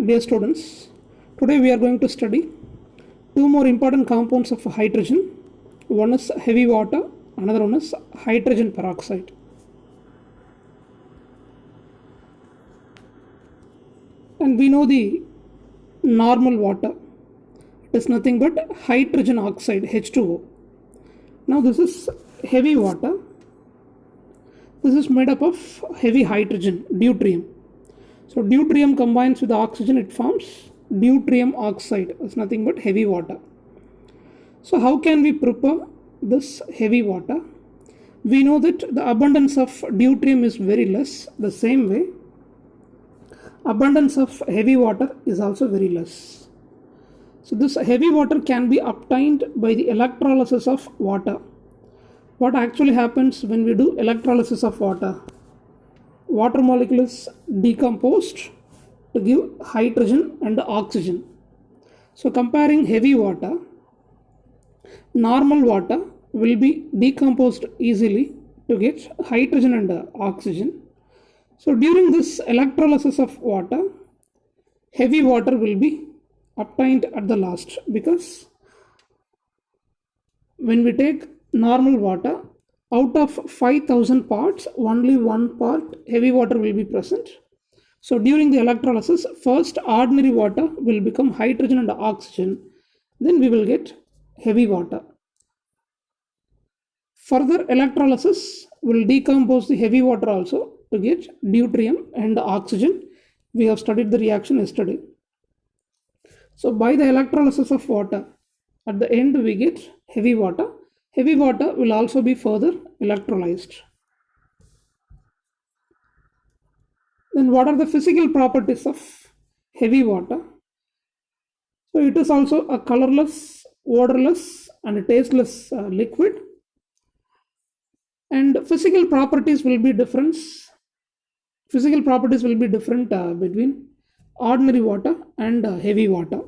Dear students, today we are going to study two more important compounds of hydrogen. One is heavy water, another one is hydrogen peroxide. And we know the normal water. It is nothing but hydrogen oxide, H2O. Now this is heavy water. This is made up of heavy hydrogen, deuterium. So deuterium combines with oxygen, it forms deuterium oxide. It's nothing but heavy water. So how can we prepare this heavy water? We know that the abundance of deuterium is very less. The same way, abundance of heavy water is also very less. So this heavy water can be obtained by the electrolysis of water. What actually happens when we do electrolysis of water? Water molecule is decomposed to give hydrogen and oxygen. So comparing heavy water, normal water will be decomposed easily to get hydrogen and oxygen. So during this electrolysis of water, heavy water will be obtained at the last, because when we take normal water, out of 5,000 parts, only one part heavy water will be present. So during the electrolysis, first ordinary water will become hydrogen and oxygen, then we will get heavy water. Further electrolysis will decompose the heavy water also to get deuterium and oxygen. We have studied the reaction yesterday. So by the electrolysis of water, at the end we get heavy water. Heavy water will also be further electrolyzed. Then what are the physical properties of heavy water? So it is also a colorless, odorless and tasteless liquid. And physical properties will be different. Physical properties will be different between ordinary water and heavy water.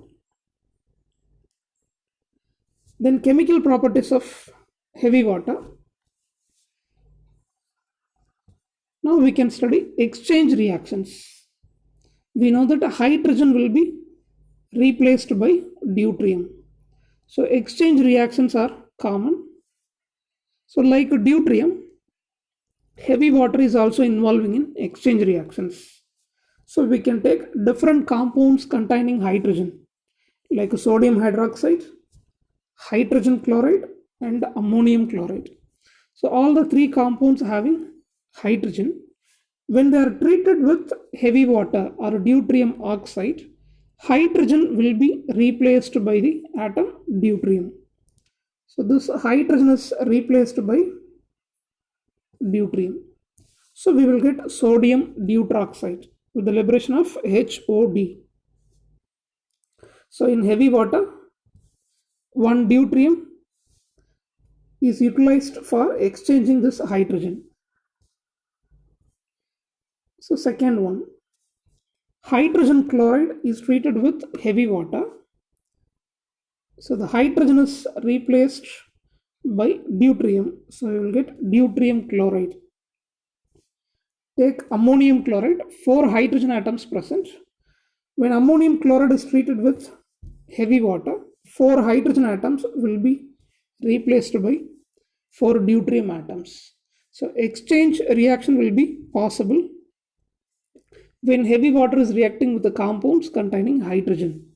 Then chemical properties of heavy water. Now we can study exchange reactions. We know that hydrogen will be replaced by deuterium. So exchange reactions are common. So like deuterium, heavy water is also involving in exchange reactions. So we can take different compounds containing hydrogen, like sodium hydroxide, hydrogen chloride and ammonium chloride. So all the three compounds having hydrogen, when they are treated with heavy water or deuterium oxide, hydrogen will be replaced by the atom deuterium. So this hydrogen is replaced by deuterium. So we will get sodium deuteroxide with the liberation of HOD. So in heavy water, one deuterium is utilized for exchanging this hydrogen. So second one, hydrogen chloride is treated with heavy water. So the hydrogen is replaced by deuterium. So you will get deuterium chloride. Take ammonium chloride, 4 hydrogen atoms present. When ammonium chloride is treated with heavy water, 4 hydrogen atoms will be replaced by 4 deuterium atoms. So exchange reaction will be possible when heavy water is reacting with the compounds containing hydrogen.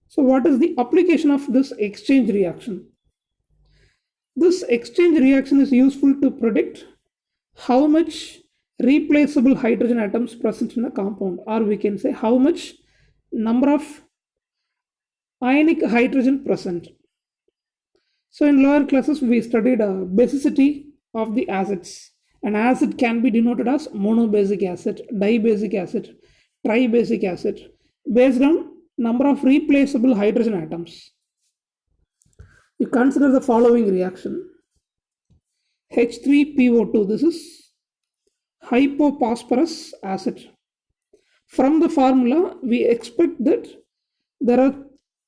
So what is the application of this exchange reaction? This exchange reaction is useful to predict how much replaceable hydrogen atoms present in a compound, or we can say how much number of ionic hydrogen present. So in lower classes we studied basicity of the acids. An acid can be denoted as monobasic acid, dibasic acid, tribasic acid based on number of replaceable hydrogen atoms. You consider the following reaction. H3PO2, this is hypophosphorus acid. From the formula, we expect that there are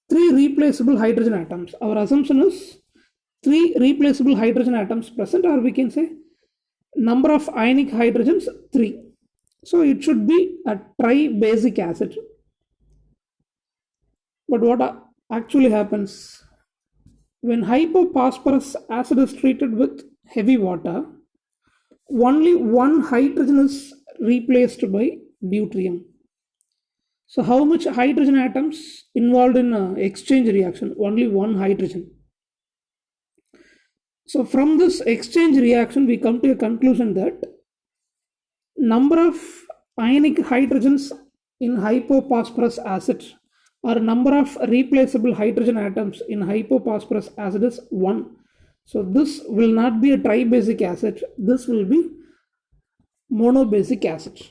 3 replaceable hydrogen atoms. Our assumption is 3 replaceable hydrogen atoms present, or we can say number of ionic hydrogens 3. So it should be a tri-basic acid. But what actually happens when hypophosphorus acid is treated with heavy water, only one hydrogen is replaced by deuterium. So how much hydrogen atoms involved in exchange reaction? Only one hydrogen. So from this exchange reaction, we come to a conclusion that number of ionic hydrogens in hypophosphorus acid or number of replaceable hydrogen atoms in hypophosphorus acid is 1. So this will not be a tribasic acid, this will be monobasic acid.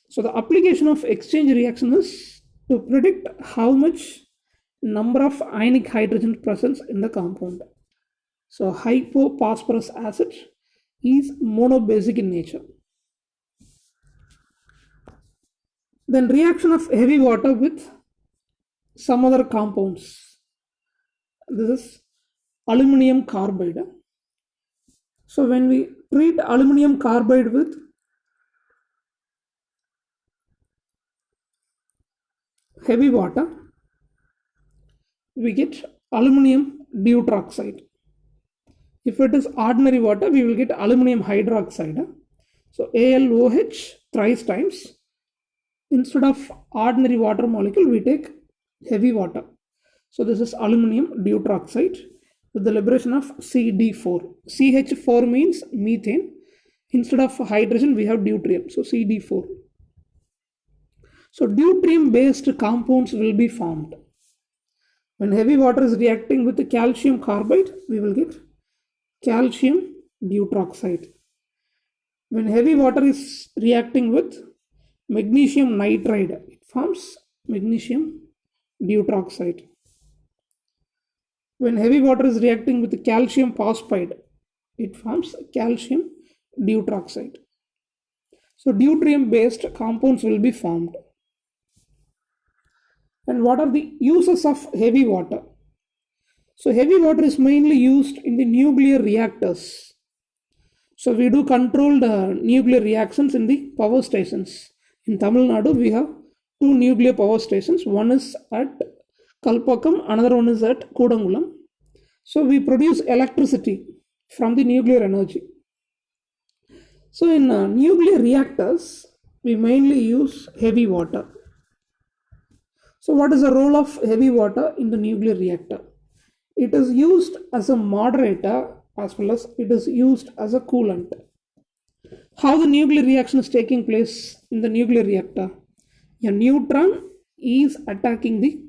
So the application of exchange reaction is to predict how much number of ionic hydrogen presence in the compound. So hypophosphorus acid is monobasic in nature. Then reaction of heavy water with some other compounds. This is aluminum carbide. So when we treat aluminum carbide with heavy water, we get aluminum deuteroxide. If it is ordinary water, we will get aluminum hydroxide. So AlOH thrice times. Instead of ordinary water molecule, we take heavy water. So this is aluminum deuteroxide with the liberation of CD4. CH4 means methane. Instead of hydrogen, we have deuterium. So CD4. So deuterium based compounds will be formed. When heavy water is reacting with the calcium carbide, we will get calcium deuteroxide. When heavy water is reacting with magnesium nitride, it forms magnesium deuteroxide. When heavy water is reacting with calcium phosphide, it forms calcium deuteroxide. So deuterium based compounds will be formed. And what are the uses of heavy water? So heavy water is mainly used in the nuclear reactors. So we do controlled nuclear reactions in the power stations. In Tamil Nadu, we have 2 nuclear power stations. One is at Kalpakkam, another one is at Kodangulam. So we produce electricity from the nuclear energy. So in nuclear reactors, we mainly use heavy water. So what is the role of heavy water in the nuclear reactor? It is used as a moderator as well as it is used as a coolant. How the nuclear reaction is taking place in the nuclear reactor? A neutron is attacking the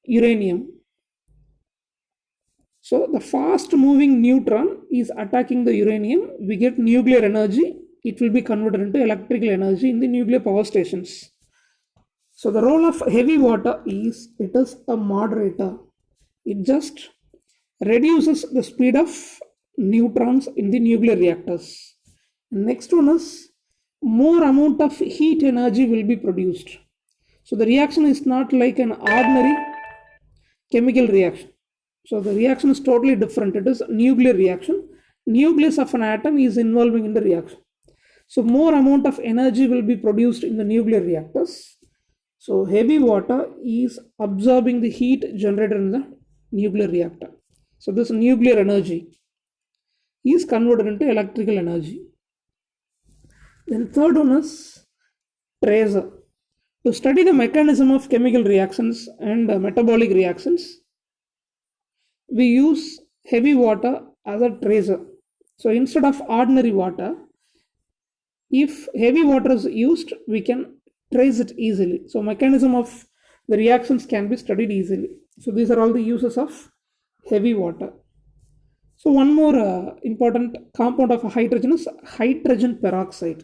uranium. So the fast moving neutron is attacking the uranium. We get nuclear energy. It will be converted into electrical energy in the nuclear power stations. So the role of heavy water is it is a moderator. It just reduces the speed of neutrons in the nuclear reactors. Next one is more amount of heat energy will be produced. So the reaction is not like an ordinary chemical reaction. So the reaction is totally different. It is a nuclear reaction. Nucleus of an atom is involving in the reaction. So more amount of energy will be produced in the nuclear reactors. So heavy water is absorbing the heat generated in the nuclear reactor. So this nuclear energy is converted into electrical energy. Then third one is tracer. To study the mechanism of chemical reactions and metabolic reactions, we use heavy water as a tracer. So instead of ordinary water, if heavy water is used, we can trace it easily. So mechanism of the reactions can be studied easily. So these are all the uses of heavy water. So one more important compound of hydrogen is hydrogen peroxide.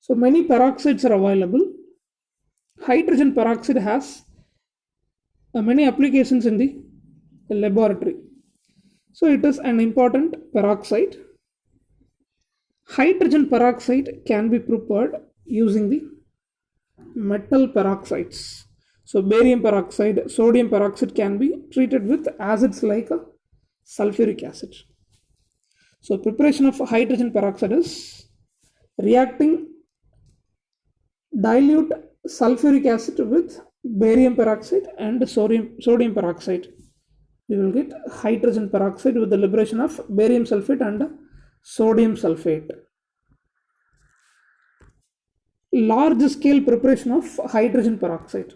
So many peroxides are available. Hydrogen peroxide has many applications in the laboratory. So it is an important peroxide. Hydrogen peroxide can be prepared using the metal peroxides. So barium peroxide, sodium peroxide can be treated with acids like sulfuric acid. So preparation of hydrogen peroxide is reacting dilute sulfuric acid with barium peroxide and sodium peroxide. We will get hydrogen peroxide with the liberation of barium sulfate and sodium sulfate. Large scale preparation of hydrogen peroxide.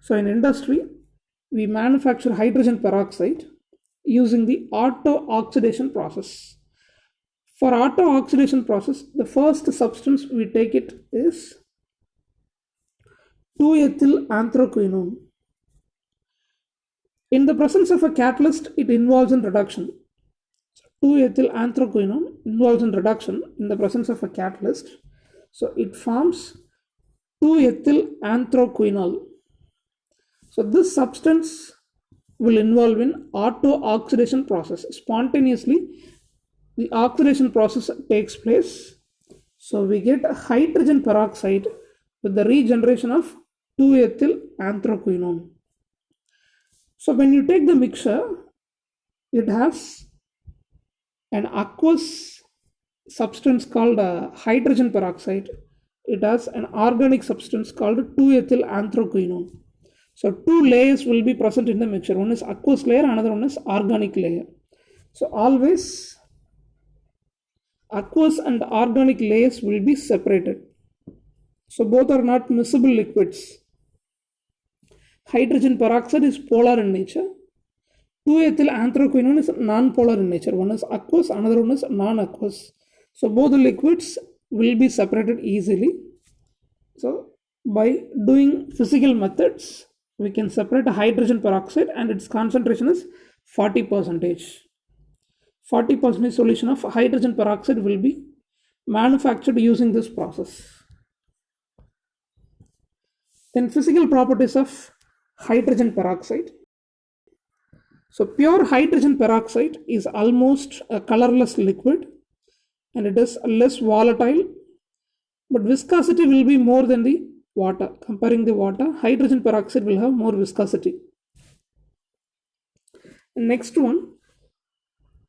So in industry, we manufacture hydrogen peroxide using the auto-oxidation process. For auto-oxidation process, the first substance we take it is 2-ethyl anthraquinone. In the presence of a catalyst, it involves in reduction. 2-ethyl anthraquinone involves in reduction in the presence of a catalyst. So it forms 2-ethyl anthraquinol. So this substance will involve in auto-oxidation process. Spontaneously, the oxidation process takes place. So we get hydrogen peroxide with the regeneration of 2-ethyl anthraquinone. So when you take the mixture, it has an aqueous substance called hydrogen peroxide. It has an organic substance called 2-ethyl anthraquinone. So two layers will be present in the mixture. One is aqueous layer, another one is organic layer. So always aqueous and organic layers will be separated. So both are not miscible liquids. Hydrogen peroxide is polar in nature. 2-ethyl anthraquinone is non-polar in nature. One is aqueous, another one is non-aqueous. So both the liquids will be separated easily. So by doing physical methods, we can separate hydrogen peroxide and its concentration is 40%. 40% solution of hydrogen peroxide will be manufactured using this process. Then physical properties of hydrogen peroxide. So pure hydrogen peroxide is almost a colorless liquid and it is less volatile, but viscosity will be more than the water. Comparing the water, hydrogen peroxide will have more viscosity. Next one,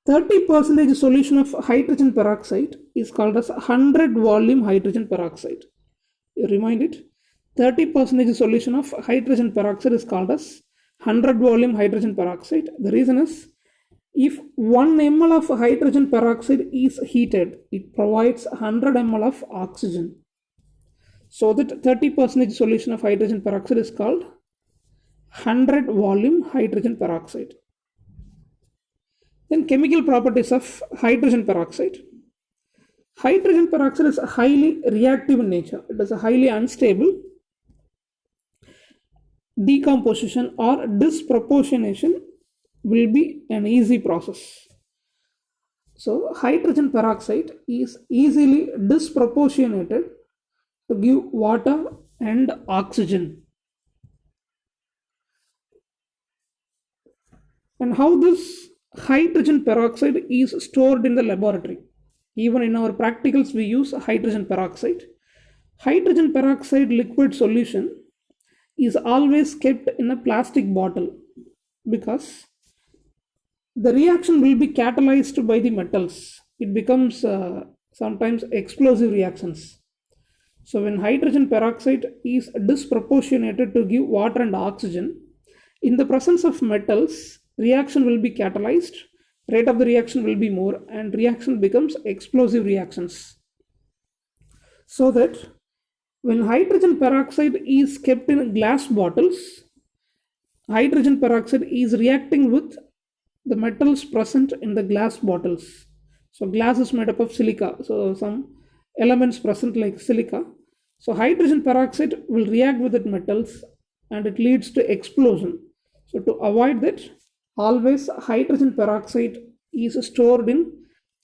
30% solution of hydrogen peroxide is called as 100 volume hydrogen peroxide. You remind it, 30% solution of hydrogen peroxide is called as 100 volume hydrogen peroxide. The reason is, if 1 ml of hydrogen peroxide is heated, it provides 100 ml of oxygen. So that 30% solution of hydrogen peroxide is called 100 volume hydrogen peroxide. Then chemical properties of hydrogen peroxide. Hydrogen peroxide is highly reactive in nature. It is a highly unstable. Decomposition or disproportionation will be an easy process. So hydrogen peroxide is easily disproportionated to give water and oxygen. And how this hydrogen peroxide is stored in the laboratory. Even in our practicals we use hydrogen peroxide. Hydrogen peroxide liquid solution is always kept in a plastic bottle because the reaction will be catalyzed by the metals. It becomes sometimes explosive reactions. So when hydrogen peroxide is disproportionated to give water and oxygen, in the presence of metals, reaction will be catalyzed, rate of the reaction will be more, and reaction becomes explosive reactions. So that when hydrogen peroxide is kept in glass bottles, hydrogen peroxide is reacting with the metals present in the glass bottles. So glass is made up of silica, so some elements present like silica. So hydrogen peroxide will react with the metals and it leads to explosion. So to avoid that, always hydrogen peroxide is stored in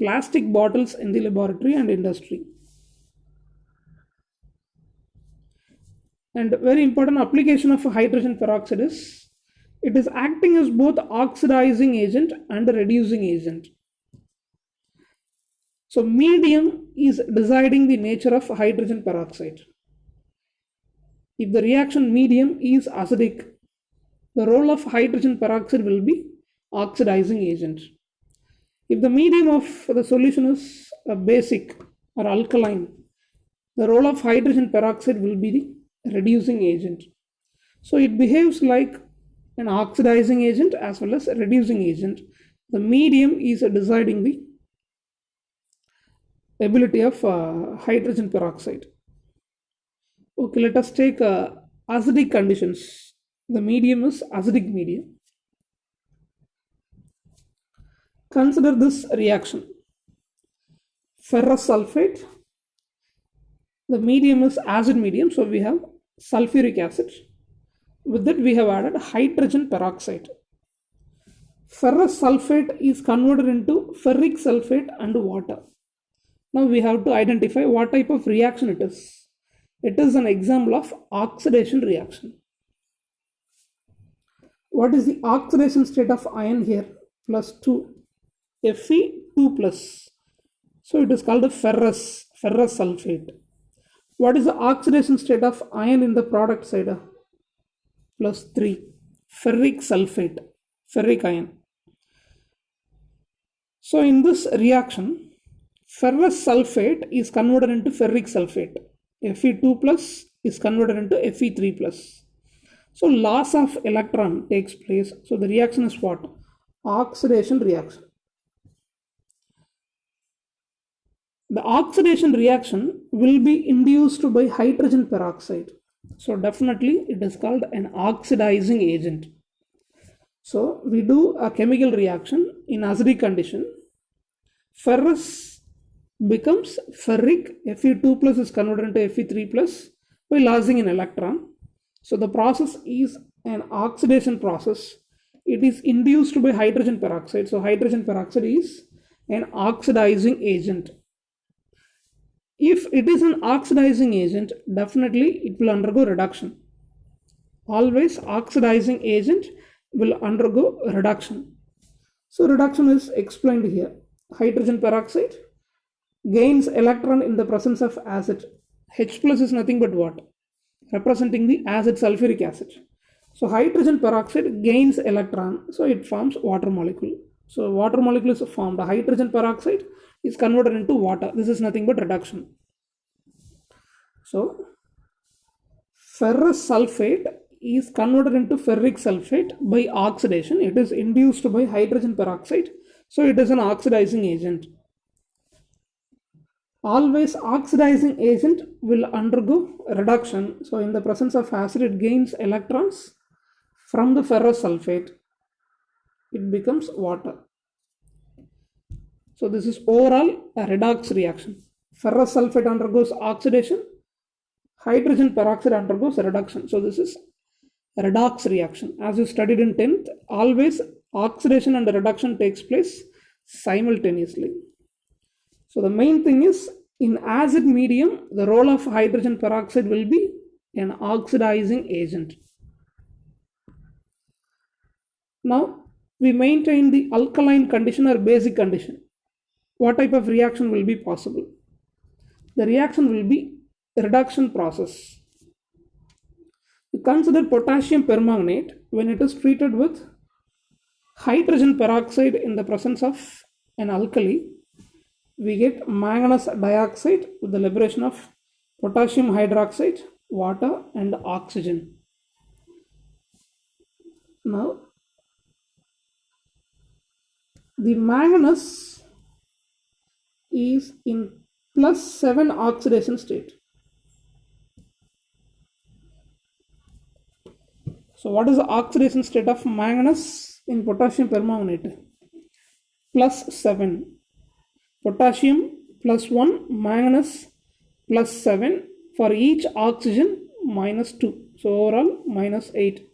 plastic bottles in the laboratory and industry. And very important application of hydrogen peroxide is, it is acting as both oxidizing agent and reducing agent. So medium is deciding the nature of hydrogen peroxide. If the reaction medium is acidic, the role of hydrogen peroxide will be oxidizing agent. If the medium of the solution is basic, or alkaline, the role of hydrogen peroxide will be the reducing agent. So it behaves like an oxidizing agent as well as a reducing agent. The medium is deciding the ability of hydrogen peroxide. Okay, let us take acidic conditions. The medium is acidic medium. Consider this reaction. Ferrous sulfate. The medium is acid medium, so we have sulfuric acid. With that, we have added hydrogen peroxide. Ferrous sulfate is converted into ferric sulfate and water. Now we have to identify what type of reaction it is. It is an example of oxidation reaction. What is the oxidation state of iron here? Plus 2. Fe2 plus. So it is called a ferrous sulfate. What is the oxidation state of iron in the product side? Plus 3. Ferric sulfate, ferric ion. So in this reaction, ferrous sulfate is converted into ferric sulfate. Fe2 plus is converted into Fe3 plus. So loss of electron takes place. So the reaction is what? Oxidation reaction. The oxidation reaction will be induced by hydrogen peroxide. So definitely it is called an oxidizing agent. So we do a chemical reaction in acidic condition. Ferrous becomes ferric, Fe2 plus is converted into Fe3 plus by losing an electron. So the process is an oxidation process. It is induced by hydrogen peroxide. So hydrogen peroxide is an oxidizing agent. If it is an oxidizing agent, definitely it will undergo reduction. Always oxidizing agent will undergo reduction. So reduction is explained here. Hydrogen peroxide gains electron in the presence of acid. H plus is nothing but what? Representing the acid sulfuric acid. So hydrogen peroxide gains electron, so it forms water molecule. So water molecule is formed. Hydrogen peroxide is converted into water. This is nothing but reduction. So ferrous sulfate is converted into ferric sulfate by oxidation. It is induced by hydrogen peroxide. So it is an oxidizing agent. Always oxidizing agent will undergo reduction. So in the presence of acid, it gains electrons from the ferrous sulfate. It becomes water. So this is overall a redox reaction. Ferrous sulfate undergoes oxidation. Hydrogen peroxide undergoes reduction. So this is a redox reaction. As you studied in 10th, always oxidation and reduction takes place simultaneously. So the main thing is, in acid medium, the role of hydrogen peroxide will be an oxidizing agent. Now we maintain the alkaline condition or basic condition. What type of reaction will be possible? The reaction will be a reduction process. We consider potassium permanganate when it is treated with hydrogen peroxide in the presence of an alkali. We get manganese dioxide with the liberation of potassium hydroxide, water, and oxygen. Now, the manganese is in +7 oxidation state. So what is the oxidation state of manganese in potassium permanganate? +7. Potassium +1, manganese +7. For each oxygen -2. So overall -8.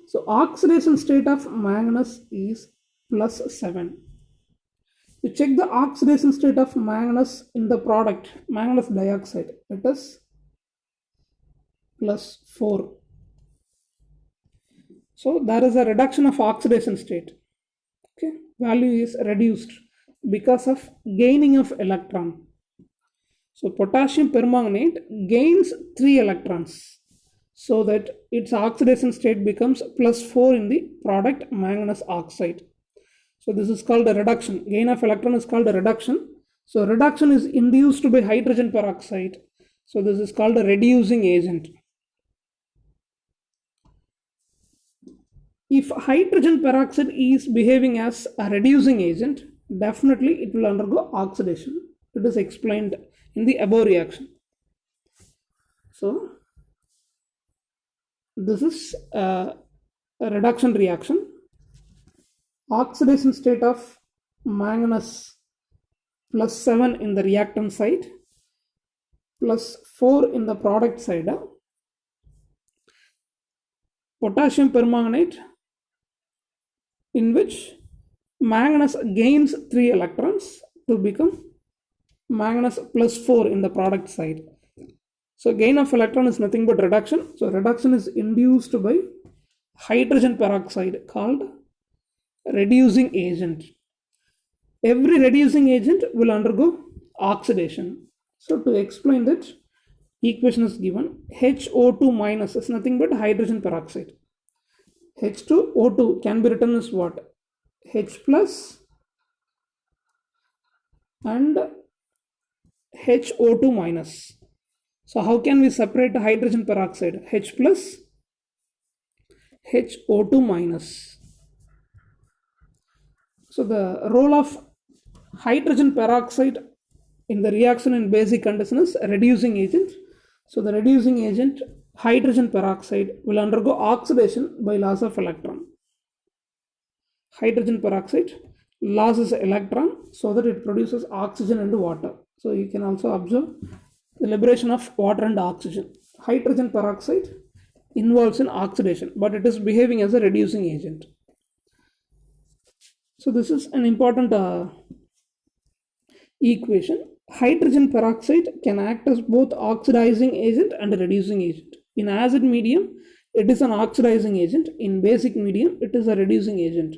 So oxidation state of manganese is +7. To check the oxidation state of manganese in the product, manganese dioxide, it is +4. So there is a reduction of oxidation state. Okay, value is reduced because of gaining of electron. So potassium permanganate gains 3 electrons, so that its oxidation state becomes +4 in the product manganese oxide. So this is called a reduction. Gain of electron is called a reduction. So reduction is induced by hydrogen peroxide. So this is called a reducing agent. If hydrogen peroxide is behaving as a reducing agent, definitely it will undergo oxidation. It is explained in the above reaction. So this is a reduction reaction. Oxidation state of manganese plus 7 in the reactant side plus 4 in the product side. Potassium permanganate, in which manganese gains 3 electrons to become manganese plus 4 in the product side. So gain of electron is nothing but reduction. So reduction is induced by hydrogen peroxide, called reducing agent. Every reducing agent will undergo oxidation. So to explain that, equation is given. HO2 minus is nothing but hydrogen peroxide. H2O2 can be written as what? H plus and HO2 minus. So how can we separate hydrogen peroxide? H plus, HO2 minus. So the role of hydrogen peroxide in the reaction in basic condition is a reducing agent. So the reducing agent hydrogen peroxide will undergo oxidation by loss of electron. Hydrogen peroxide loses electron so that it produces oxygen and water. So you can also observe the liberation of water and oxygen. Hydrogen peroxide involves in oxidation, but it is behaving as a reducing agent. So this is an important equation. Hydrogen peroxide can act as both oxidizing agent and reducing agent. In acid medium, it is an oxidizing agent. In basic medium, it is a reducing agent.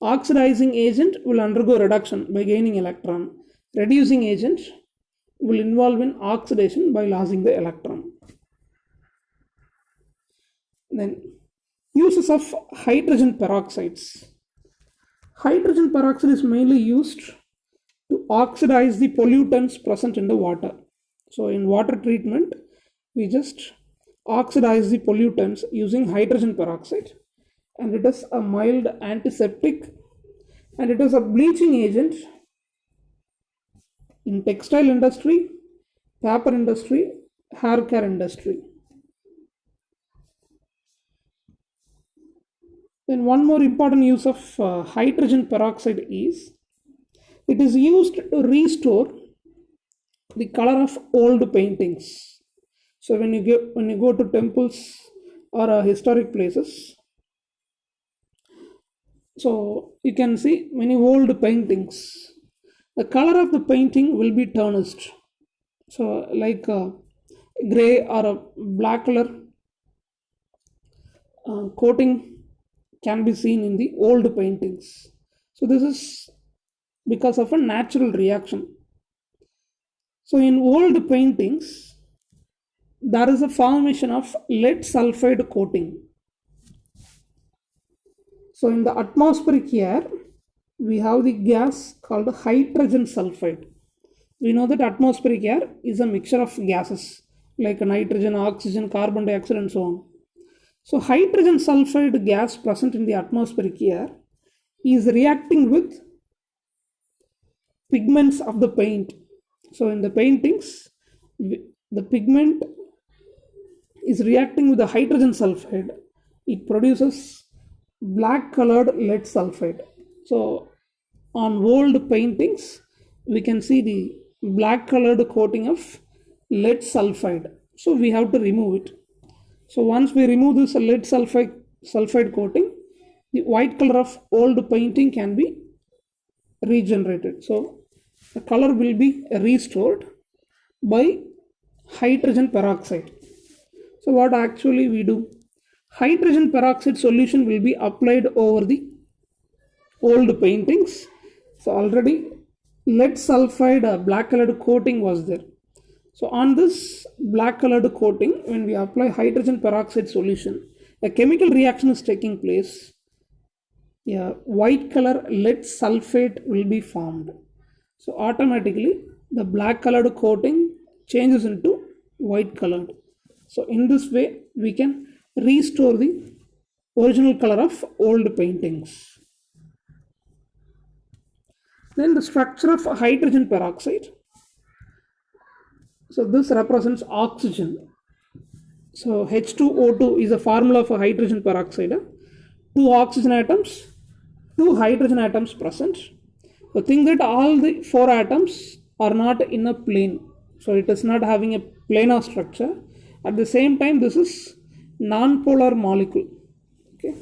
Oxidizing agent will undergo reduction by gaining electron. Reducing agent will involve in oxidation by losing the electron. Then uses of hydrogen peroxides. Hydrogen peroxide is mainly used to oxidize the pollutants present in the water. So in water treatment, we just oxidize the pollutants using hydrogen peroxide, and it is a mild antiseptic, and it is a bleaching agent in textile industry, paper industry, hair care industry. Then one more important use of hydrogen peroxide is it is used to restore the color of old paintings. So when you go to temples or historic places, so you can see many old paintings. The color of the painting will be tarnished. So like a gray or a black color coating can be seen in the old paintings. So this is because of a natural reaction. So in old paintings, there is a formation of lead sulfide coating. So in the atmospheric air, we have the gas called hydrogen sulfide. We know that atmospheric air is a mixture of gases like nitrogen, oxygen, carbon dioxide, and so on. So hydrogen sulfide gas present in the atmospheric air is reacting with pigments of the paint. So in the paintings, the pigment is reacting with the hydrogen sulfide. It produces black colored lead sulfide. So on old paintings, we can see the black colored coating of lead sulfide. So we have to remove it. So once we remove this lead sulfide coating, the white color of old painting can be regenerated. So the color will be restored by hydrogen peroxide. So what actually we do? Hydrogen peroxide solution will be applied over the old paintings. So already lead sulfide black colored coating was there. So on this black colored coating, when we apply hydrogen peroxide solution, a chemical reaction is taking place. A white color lead sulfate will be formed. So automatically the black colored coating changes into white colored. So in this way, we can restore the original color of old paintings. Then the structure of hydrogen peroxide. So this represents oxygen. So H2O2 is a formula for hydrogen peroxide. Two oxygen atoms, two hydrogen atoms present. So think that all the four atoms are not in a plane. So it is not having a planar structure. At the same time, this is non-polar molecule. Okay.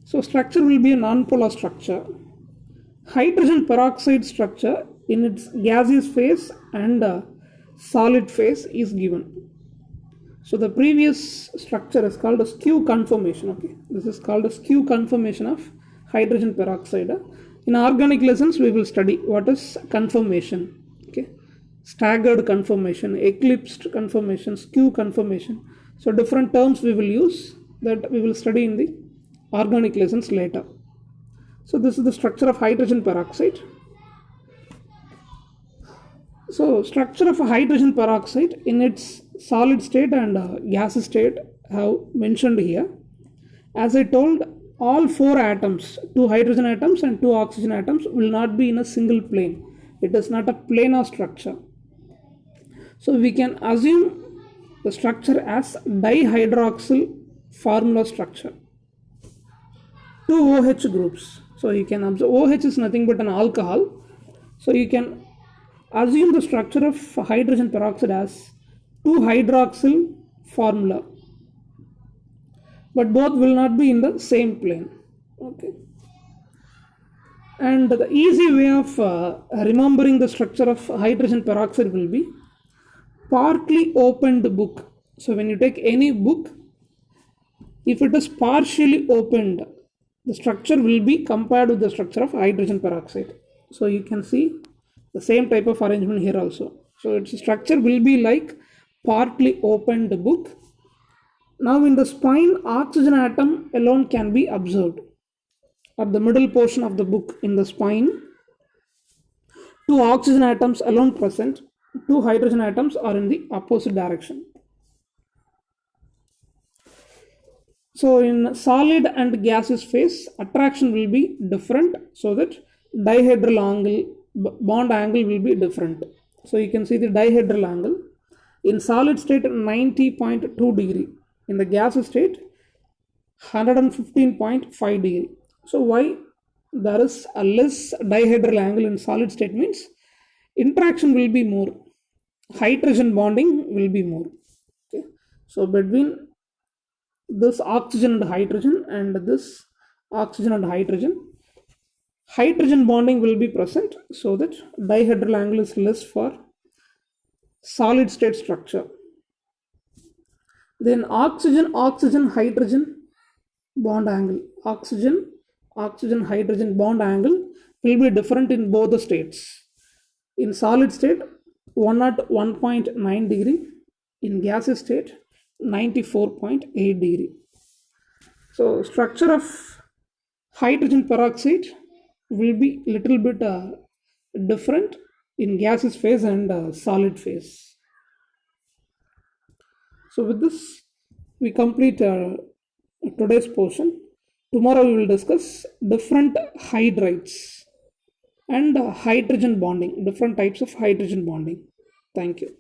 So structure will be a non-polar structure. Hydrogen peroxide structure in its gaseous phase and solid phase is given. So the previous structure is called a skew conformation. Okay, this is called a skew conformation of hydrogen peroxide. In organic lessons, we will study what is conformation. Okay, staggered conformation, eclipsed conformation, skew conformation. So different terms we will use that we will study in the organic lessons later. So this is the structure of hydrogen peroxide. So structure of a hydrogen peroxide in its solid state and gas state have mentioned here. As I told, all four atoms, two hydrogen atoms and two oxygen atoms, will not be in a single plane. It is not a planar structure. So we can assume the structure as dihydroxyl formula structure. Two OH groups. So you can observe OH is nothing but an alcohol. So you can assume the structure of hydrogen peroxide as 2-hydroxyl formula, but both will not be in the same plane. Okay. And the easy way of remembering the structure of hydrogen peroxide will be partly opened book. So when you take any book, if it is partially opened, the structure will be compared with the structure of hydrogen peroxide. So you can see the same type of arrangement here also. So its structure will be like partly opened book. Now in the spine, oxygen atom alone can be observed. At the middle portion of the book in the spine, two oxygen atoms alone present, two hydrogen atoms are in the opposite direction. So in solid and gaseous phase, attraction will be different, so that dihedral angle, bond angle will be different. So you can see the dihedral angle. In solid state 90.2 degree, in the gaseous state 115.5 degree. So why there is a less dihedral angle in solid state means interaction will be more, hydrogen bonding will be more. Okay. So between this oxygen and hydrogen and this oxygen and hydrogen bonding will be present, so that dihedral angle is less for solid state structure. Then oxygen hydrogen bond angle, oxygen hydrogen bond angle will be different in both the states. In solid state 101.9 degree, in gaseous state 94.8 degree. So structure of hydrogen peroxide will be little bit different in gaseous phase and solid phase. So with this we complete today's portion. Tomorrow we will discuss different hydrides and hydrogen bonding, different types of hydrogen bonding. Thank you.